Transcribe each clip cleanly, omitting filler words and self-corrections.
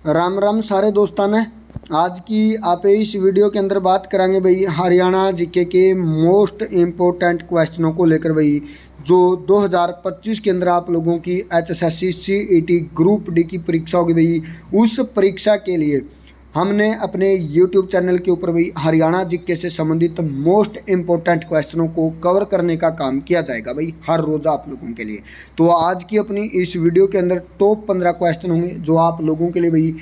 राम राम सारे दोस्तान है। आज की आप इस वीडियो के अंदर बात करेंगे भाई हरियाणा जीके के मोस्ट इम्पोर्टेंट क्वेश्चनों को लेकर भाई, जो 2025 के अंदर आप लोगों की एचएसएससी सीईटी ग्रुप डी की परीक्षा होगी भाई। उस परीक्षा के लिए हमने अपने YouTube चैनल के ऊपर भाई हरियाणा जीके से संबंधित मोस्ट इम्पोर्टेंट क्वेश्चनों को कवर करने का काम किया जाएगा भाई हर रोज़ आप लोगों के लिए। तो आज की अपनी इस वीडियो के अंदर टॉप 15 क्वेश्चन होंगे जो आप लोगों के लिए भाई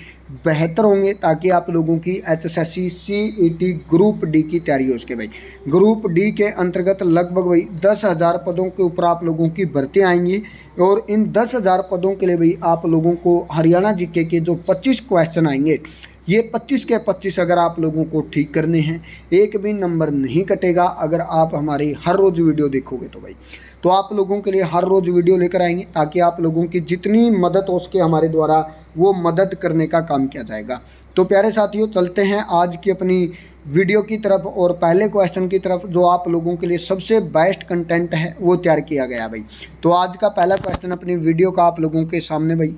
बेहतर होंगे, ताकि आप लोगों की एचएसएससी सीईटी ग्रुप डी की तैयारी हो सके भाई। ग्रुप डी के अंतर्गत लगभग भाई 10,000 पदों के ऊपर आप लोगों की भर्ती आएंगी, और इन 10,000 पदों के लिए भाई आप लोगों को हरियाणा जीके के जो 25 क्वेश्चन आएंगे, ये 25 के 25 अगर आप लोगों को ठीक करने हैं, एक भी नंबर नहीं कटेगा अगर आप हमारी हर रोज़ वीडियो देखोगे तो भाई। तो आप लोगों के लिए हर रोज़ वीडियो लेकर आएंगे, ताकि आप लोगों की जितनी मदद हो सके हमारे द्वारा वो मदद करने का काम किया जाएगा। तो प्यारे साथियों, चलते हैं आज की अपनी वीडियो की तरफ और पहले क्वेश्चन की तरफ, जो आप लोगों के लिए सबसे बेस्ट कंटेंट है वो तैयार किया गया भाई। तो आज का पहला क्वेश्चन अपनी वीडियो का आप लोगों के सामने भाई।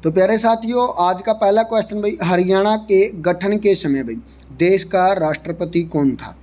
तो प्यारे साथियों, आज का पहला क्वेश्चन भाई, हरियाणा के गठन के समय भाई देश का राष्ट्रपति कौन था।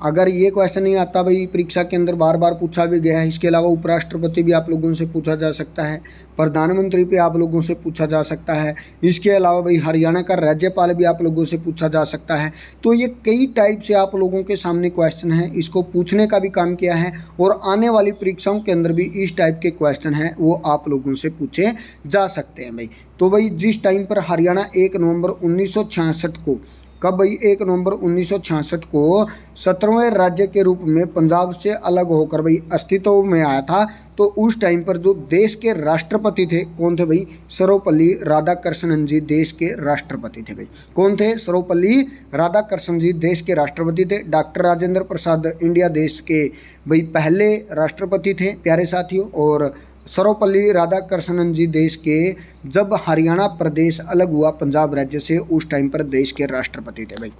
अगर ये क्वेश्चन नहीं आता भाई, परीक्षा के अंदर बार बार पूछा भी गया है। इसके अलावा उपराष्ट्रपति भी आप लोगों से पूछा जा सकता है, प्रधानमंत्री भी आप लोगों से पूछा जा सकता है। इसके अलावा भाई हरियाणा का राज्यपाल भी आप लोगों से पूछा जा सकता है। तो ये कई टाइप से आप लोगों के सामने क्वेश्चन है, इसको पूछने का भी काम किया है, और आने वाली परीक्षाओं के अंदर भी इस टाइप के क्वेश्चन हैं वो आप लोगों से पूछे जा सकते हैं भाई। तो भाई जिस टाइम पर हरियाणा 1 नवंबर 1966 को, कब भाई 1 नवंबर 1966 को 17वें राज्य के रूप में पंजाब से अलग होकर भाई अस्तित्व में आया था, तो उस टाइम पर जो देश के राष्ट्रपति थे कौन थे भाई, सर्वपल्ली राधाकृष्णन जी देश के राष्ट्रपति थे भाई। कौन थे? सर्वपल्ली राधाकृष्णन जी देश के राष्ट्रपति थे। डॉक्टर राजेंद्र प्रसाद इंडिया देश के भाई पहले राष्ट्रपति थे प्यारे साथियों, और सर्वपल्ली राधाकृष्णन जी देश के, जब हरियाणा प्रदेश अलग हुआ पंजाब राज्य से, उस टाइम पर देश के राष्ट्रपति थे भाई।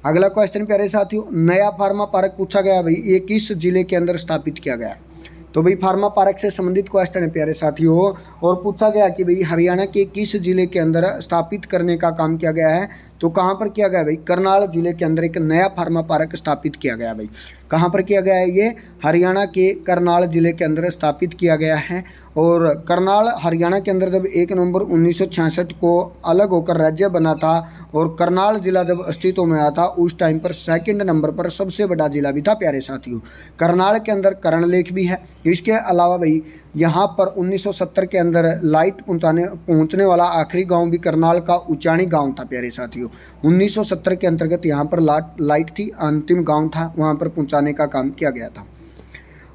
अगला क्वेश्चन प्यारे साथियों, नया फार्मा पार्क पूछा गया भाई, ये किस जिले के अंदर स्थापित किया गया। तो भाई फार्मा पार्क से संबंधित क्वेश्चन है प्यारे साथियों, और पूछा गया कि भाई हरियाणा के किस जिले के अंदर स्थापित करने का काम किया गया है। तो कहाँ पर किया गया भाई, करनाल जिले के अंदर एक नया फार्मा पार्क स्थापित किया गया भाई। कहाँ पर किया गया है ये, हरियाणा के करनाल जिले के अंदर स्थापित किया गया है। और करनाल हरियाणा के अंदर जब 1 नवंबर 1966 को अलग होकर राज्य बना था, और करनाल जिला जब अस्तित्व में आया था, उस टाइम पर सेकंड नंबर पर सबसे बड़ा जिला भी था प्यारे साथियों। करनाल के अंदर कर्णलेख भी है। इसके अलावा भाई यहाँ पर 1970 के अंदर लाइट पहुँचने वाला आखिरी गाँव भी करनाल का उचानी गाँव था प्यारे साथियों। 1970 के अंतर्गत यहाँ पर लाइट थी, अंतिम गाँव था, वहाँ पर पहुँचाने का काम किया गया था।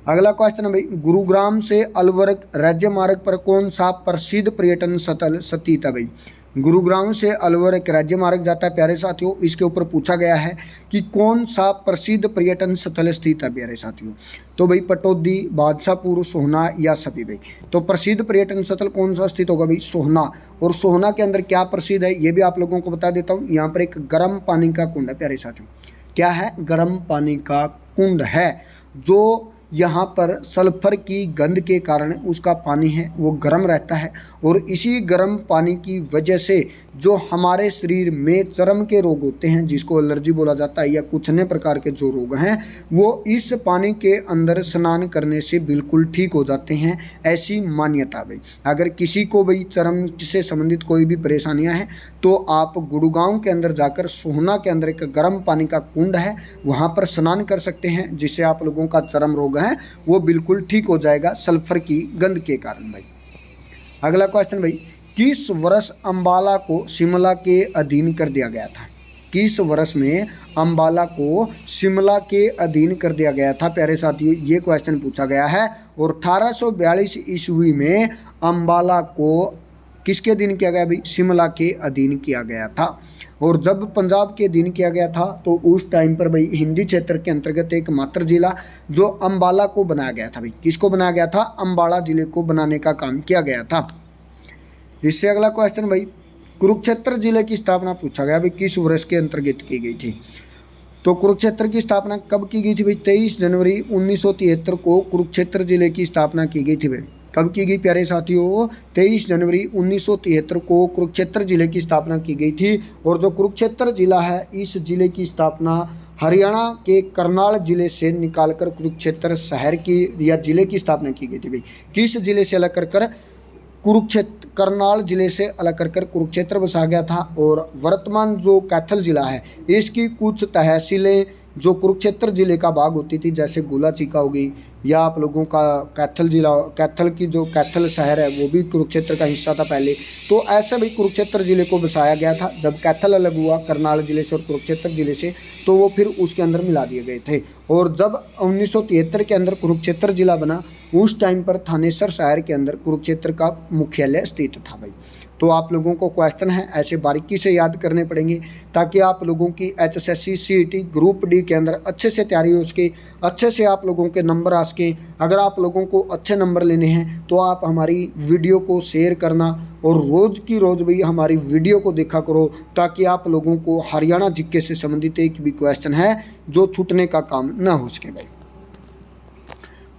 अगला क्वेश्चन है भाई, गुरुग्राम से अलवर राज्य मार्ग पर कौन सा प्रसिद्ध पर्यटन स्थल स्थित है भाई। गुरुग्राम से अलवर एक राज्य मार्ग जाता है प्यारे साथियों। इसके ऊपर पूछा गया है कि कौन सा प्रसिद्ध पर्यटन स्थल स्थित है प्यारे साथियों। तो भाई पटौदी, बादशाहपुर, सोहना या सभी भाई। तो प्रसिद्ध पर्यटन स्थल कौन सा स्थित होगा भाई, सोहना। और सोहना के अंदर क्या प्रसिद्ध है ये भी आप लोगों को बता देता हूँ। यहाँ पर एक गर्म पानी का कुंड है प्यारे साथियों। क्या है? गर्म पानी का कुंड है, जो यहाँ पर सल्फर की गंध के कारण उसका पानी है वो गर्म रहता है, और इसी गर्म पानी की वजह से जो हमारे शरीर में चर्म के रोग होते हैं, जिसको एलर्जी बोला जाता है, या कुछ अन्य प्रकार के जो रोग हैं, वो इस पानी के अंदर स्नान करने से बिल्कुल ठीक हो जाते हैं, ऐसी मान्यता भाई। अगर किसी को भाई चर्म से संबंधित कोई भी परेशानियां हैं, तो आप गुड़गांव के अंदर जाकर सोहना के अंदर एक गर्म पानी का कुंड है, वहाँ पर स्नान कर सकते हैं, जिससे आप लोगों का चर्म रोग है वो बिल्कुल ठीक हो जाएगा सल्फर की गंध के कारण भाई। अगला क्वेश्चन भाई, किस वर्ष अंबाला को शिमला के अधीन कर दिया गया था। किस वर्ष में अंबाला को शिमला के अधीन कर दिया गया था प्यारे साथियों, ये क्वेश्चन पूछा गया है। और 1842 ईस्वी में अंबाला को किसके अधीन किया गया भाई, शिमला के अधीन किया गया था। और जब पंजाब के अधीन किया गया था, तो उस टाइम पर भाई हिंदी क्षेत्र के अंतर्गत एक मात्र जिला जो अंबाला को बनाया गया था भाई। किसको बनाया गया था? अंबाला जिले को बनाने का काम किया गया था। इससे अगला क्वेश्चन भाई, कुरुक्षेत्र जिले की स्थापना पूछा गया भाई, किस वर्ष के अंतर्गत की गई थी। तो कुरुक्षेत्र की स्थापना कब की गई थी भाई, 23 जनवरी 1973 को कुरुक्षेत्र जिले की स्थापना की गई थी भाई। कब की गई प्यारे साथियों? 23 जनवरी 1973 को कुरुक्षेत्र जिले की स्थापना की गई थी। और जो कुरुक्षेत्र जिला है, इस जिले की स्थापना हरियाणा के करनाल जिले से निकालकर कुरुक्षेत्र शहर की या जिले की स्थापना की गई थी भाई। किस जिले से अलग कर कुरुक्षेत्र, करनाल जिले से अलग कर कुरुक्षेत्र बसा गया था। और वर्तमान जो कैथल जिला है, इसकी कुछ तहसीलें जो कुरुक्षेत्र जिले का भाग होती थी, जैसे गोला चीका हो गई, या आप लोगों का कैथल जिला, कैथल की जो कैथल शहर है वो भी कुरुक्षेत्र का हिस्सा था पहले। तो ऐसे भी कुरुक्षेत्र जिले को बसाया गया था। जब कैथल अलग हुआ करनाल जिले से और कुरुक्षेत्र जिले से, तो वो फिर उसके अंदर मिला दिए गए थे। और जब 1973 के अंदर कुरुक्षेत्र जिला बना, उस टाइम पर थानेसर शहर के अंदर कुरुक्षेत्र का मुख्यालय स्थित था भाई। तो आप लोगों को क्वेश्चन है ऐसे बारीकी से याद करने पड़ेंगे, ताकि आप लोगों की HSSC CET ग्रुप डी के अंदर अच्छे से तैयारी हो सके, अच्छे से आप लोगों के नंबर आ सके। अगर आप लोगों को अच्छे नंबर लेने हैं तो आप हमारी वीडियो को शेयर करना और रोज़ की रोज़ भाई हमारी वीडियो को देखा करो, ताकि आप लोगों को हरियाणा जीके से संबंधित एक भी क्वेश्चन है जो छूटने का काम ना हो सके भाई।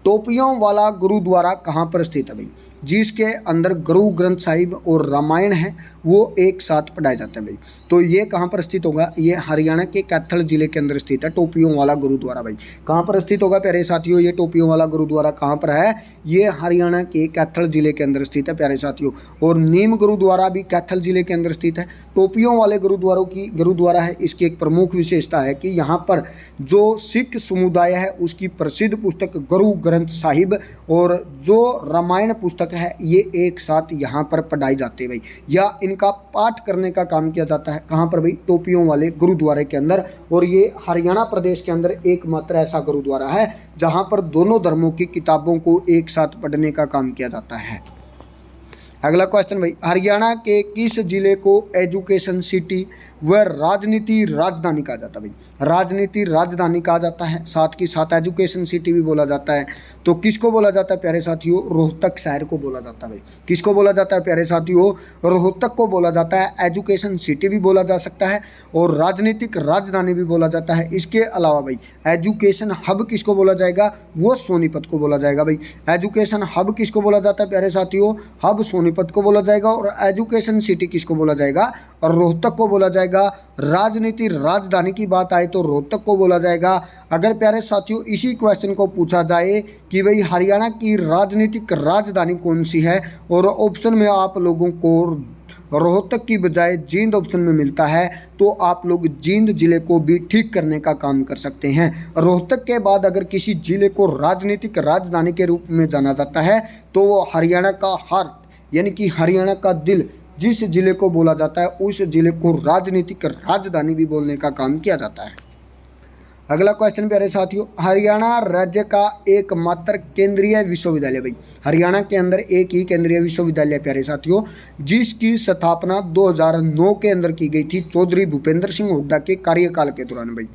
टोपियों वाला गुरुद्वारा कहाँ पर स्थित है भाई? जिसके अंदर गुरु ग्रंथ साहिब और रामायण है वो एक साथ पढ़ाए जाते हैं भाई। तो ये कहाँ पर स्थित होगा? ये हरियाणा के कैथल जिले के अंदर स्थित है टोपियों वाला गुरुद्वारा भाई। कहाँ पर स्थित होगा प्यारे साथियों? ये टोपियों वाला गुरुद्वारा कहाँ पर है? ये हरियाणा के कैथल जिले के अंदर स्थित है प्यारे साथियों। और नीम गुरुद्वारा भी कैथल जिले के अंदर स्थित है। टोपियों वाले गुरुद्वारा है, इसकी एक प्रमुख विशेषता है कि यहाँ पर जो सिख समुदाय है उसकी प्रसिद्ध पुस्तक गुरु ग्रंथ साहिब और जो रामायण पुस्तक है, ये एक साथ यहाँ पर पढ़ाई जाती है भाई, या इनका पाठ करने का काम किया जाता है। कहाँ पर भाई? टोपियों वाले गुरुद्वारे के अंदर। और ये हरियाणा प्रदेश के अंदर एकमात्र ऐसा गुरुद्वारा है जहाँ पर दोनों धर्मों की किताबों को एक साथ पढ़ने का काम किया जाता है। अगला क्वेश्चन भाई, हरियाणा के किस जिले को एजुकेशन सिटी व राजनीति राजधानी कहा जाता है भाई? राजनीति राजधानी कहा जाता है, साथ ही साथ एजुकेशन सिटी भी बोला जाता है। तो किसको बोला जाता है प्यारे साथियों? रोहतक शहर को बोला जाता है भाई। किसको बोला जाता है प्यारे साथियों? रोहतक को बोला जाता है। एजुकेशन सिटी भी बोला जा सकता है और राजनीतिक राजधानी भी बोला जाता है। इसके अलावा भाई एजुकेशन हब किसको बोला जाएगा? वो सोनीपत को बोला जाएगा भाई। एजुकेशन हब किसको बोला जाता है प्यारे साथियों? हब सोनीपत को बोला जाएगा। और एजुकेशन सिटी किसको बोला जाएगा? और रोहतक को बोला जाएगा। राजनीति राजधानी की बात आए तो रोहतक को बोला जाएगा। अगर प्यारे साथियों इसी क्वेश्चन को पूछा जाए कि भाई हरियाणा की राजनीतिक राजधानी कौन सी है, और ऑप्शन में आप लोगों को रोहतक की बजाय जींद ऑप्शन में मिलता है, तो आप लोग जींद जिले को भी ठीक करने का काम कर सकते हैं। रोहतक के बाद अगर किसी जिले को राजनीतिक राजधानी के रूप में जाना जाता है तो वो हरियाणा का हार्ट यानी कि हरियाणा का दिल जिस जिले को बोला जाता है, उस जिले को राजनीतिक राजधानी भी बोलने का काम किया जाता है। अगला क्वेश्चन प्यारे साथियों, हरियाणा राज्य का एकमात्र केंद्रीय विश्वविद्यालय भाई। हरियाणा के अंदर एक ही केंद्रीय विश्वविद्यालय प्यारे साथियों, जिसकी स्थापना 2009 के अंदर की गई थी चौधरी भूपेंद्र सिंह हुड्डा के कार्यकाल के दौरान भाई।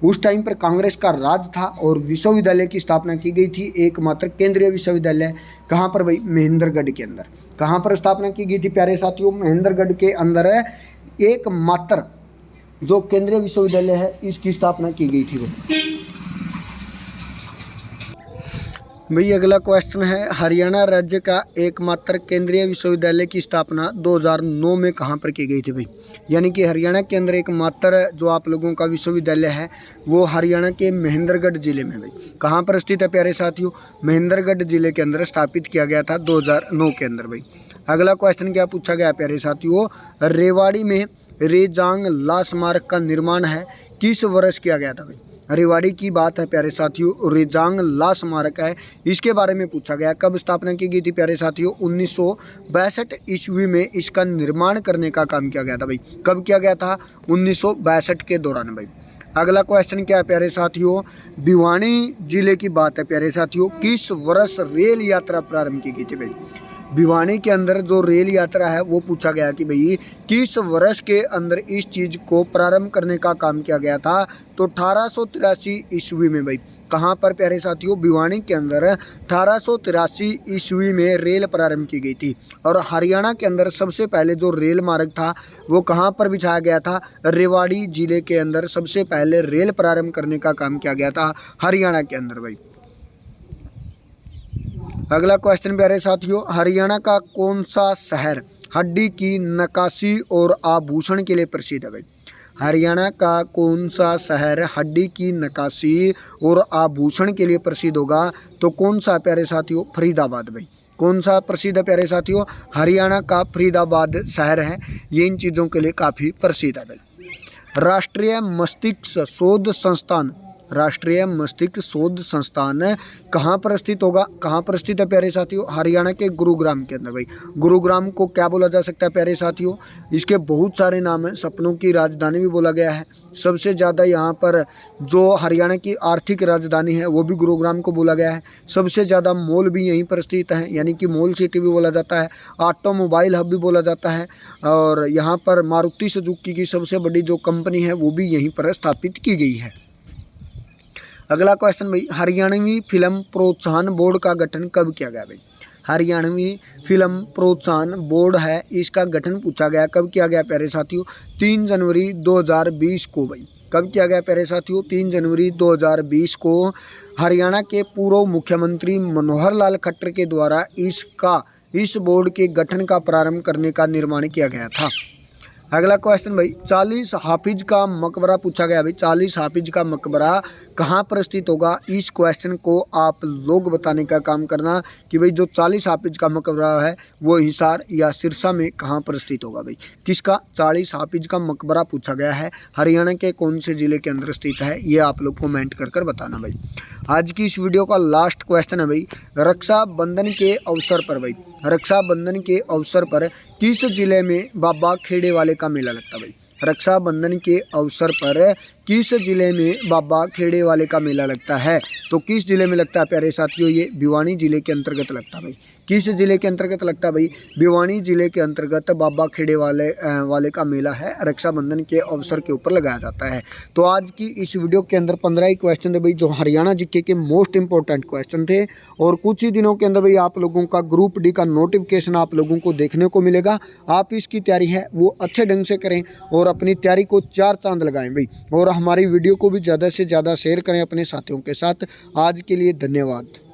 उस टाइम पर कांग्रेस का राज था और विश्वविद्यालय की स्थापना की गई थी एकमात्र केंद्रीय विश्वविद्यालय। कहाँ पर भाई? महेंद्रगढ़ के अंदर। कहाँ पर स्थापना की गई थी प्यारे साथियों? महेंद्रगढ़ के अंदर है एकमात्र जो केंद्रीय विश्वविद्यालय है, इसकी स्थापना की गई थी भाई। अगला क्वेश्चन है, हरियाणा राज्य का एकमात्र केंद्रीय विश्वविद्यालय की स्थापना 2009 में कहाँ पर की गई थी भाई? यानी कि हरियाणा के अंदर एकमात्र जो आप लोगों का विश्वविद्यालय है वो हरियाणा के महेंद्रगढ़ जिले में भाई। कहाँ पर स्थित है प्यारे साथियों? महेंद्रगढ़ जिले के अंदर स्थापित किया गया था 2009 के अंदर भाई। अगला क्वेश्चन क्या पूछा गया प्यारे साथियों, रेवाड़ी में रेजांग ला स्मारक का निर्माण है किस वर्ष किया गया था भाई? रेवाड़ी की बात है प्यारे साथियों, रेजांग ला स्मारक है, इसके बारे में पूछा गया। कब स्थापना की गई थी प्यारे साथियों? 1962 ईस्वी में इसका निर्माण करने का काम किया गया था भाई। कब किया गया था? 1962 के दौरान भाई। अगला क्वेश्चन क्या है प्यारे साथियों, भिवानी जिले की बात है प्यारे साथियों, किस वर्ष रेल यात्रा प्रारंभ की गई थी भाई? भिवानी के अंदर जो रेल यात्रा है वो पूछा गया कि भाई किस वर्ष के अंदर इस चीज़ को प्रारंभ करने का काम किया गया था? तो 1883 ईस्वी में भाई। कहाँ पर प्यारे साथियों? भिवानी के अंदर 1883 ईस्वी में रेल प्रारंभ की गई थी। और हरियाणा के अंदर सबसे पहले जो रेल मार्ग था वो कहाँ पर बिछाया गया था? रेवाड़ी जिले के अंदर सबसे पहले रेल प्रारंभ करने का काम किया गया था हरियाणा के अंदर भाई। अगला क्वेश्चन प्यारे साथियों, हरियाणा का कौन सा शहर हड्डी की नक्काशी और आभूषण के लिए प्रसिद्ध है भाई? हरियाणा का कौन सा शहर हड्डी की नक्काशी और आभूषण के लिए प्रसिद्ध होगा? तो कौन सा प्यारे साथियों? फरीदाबाद भाई। कौन सा प्रसिद्ध है प्यारे साथियों? हरियाणा का फरीदाबाद शहर है, ये इन चीज़ों के लिए काफ़ी प्रसिद्ध है भाई। राष्ट्रीय मस्तिष्क शोध संस्थान, राष्ट्रीय मस्तिष्क शोध संस्थान कहाँ पर स्थित होगा? कहाँ पर स्थित है प्यारे साथियों? हरियाणा के गुरुग्राम के अंदर भाई। गुरुग्राम को क्या बोला जा सकता है प्यारे साथियों? इसके बहुत सारे नाम हैं, सपनों की राजधानी भी बोला गया है। सबसे ज़्यादा यहाँ पर जो हरियाणा की आर्थिक राजधानी है वो भी गुरुग्राम को बोला गया है। सबसे ज़्यादा मॉल भी यहीं पर स्थित है, यानी कि मॉल सिटी भी बोला जाता है, ऑटोमोबाइल हब भी बोला जाता है। और यहाँ पर मारुति सुजुकी की सबसे बड़ी जो कंपनी है वो भी यहीं पर स्थापित की गई है। अगला क्वेश्चन भाई, हरियाणवी फिल्म प्रोत्साहन बोर्ड का गठन कब किया गया भाई? हरियाणवी फिल्म प्रोत्साहन बोर्ड है, इसका गठन पूछा गया, कब किया गया प्यारे साथियों? 3 जनवरी 2020 को भाई। कब किया गया प्यारे साथियों? 3 जनवरी 2020 को हरियाणा के पूर्व मुख्यमंत्री मनोहर लाल खट्टर के द्वारा इस बोर्ड के गठन का प्रारंभ करने का निर्माण किया गया था। अगला क्वेश्चन भाई, 40 हाफिज का मकबरा पूछा गया भाई। 40 हाफिज का मकबरा कहाँ पर स्थित होगा? इस क्वेश्चन को आप लोग बताने का काम करना कि भाई जो 40 हाफिज का मकबरा है वो हिसार या सिरसा में कहाँ पर स्थित होगा भाई? किसका? 40 हाफिज का मकबरा पूछा गया है, हरियाणा के कौन से ज़िले के अंदर स्थित है, ये आप लोग कमेंट कर बताना भाई। आज की इस वीडियो का लास्ट क्वेश्चन है भाई, रक्षाबंधन के अवसर पर भाई, रक्षाबंधन के अवसर पर किस जिले में बाबा खेड़े वाले का मेला लगता है भाई? रक्षाबंधन के अवसर पर किस जिले में बाबा खेड़े वाले का मेला लगता है? तो किस जिले में लगता है प्यारे साथियों? ये भिवानी जिले के अंतर्गत लगता है भाई। किस जिले के अंतर्गत लगता है भाई? भिवानी जिले के अंतर्गत बाबा खेड़े वाले का मेला है, रक्षाबंधन के अवसर के ऊपर लगाया जाता है। तो आज की इस वीडियो के अंदर 15 ही क्वेश्चन थे भाई, जो हरियाणा जीके के मोस्ट इंपॉर्टेंट क्वेश्चन थे। और कुछ ही दिनों के अंदर भाई आप लोगों का ग्रुप डी का नोटिफिकेशन आप लोगों को देखने को मिलेगा। आप इसकी तैयारी है वो अच्छे ढंग से करें और अपनी तैयारी को 4 चांद लगाएं भाई। और हमारी वीडियो को भी ज़्यादा से ज़्यादा शेयर करें अपने साथियों के साथ। आज के लिए धन्यवाद।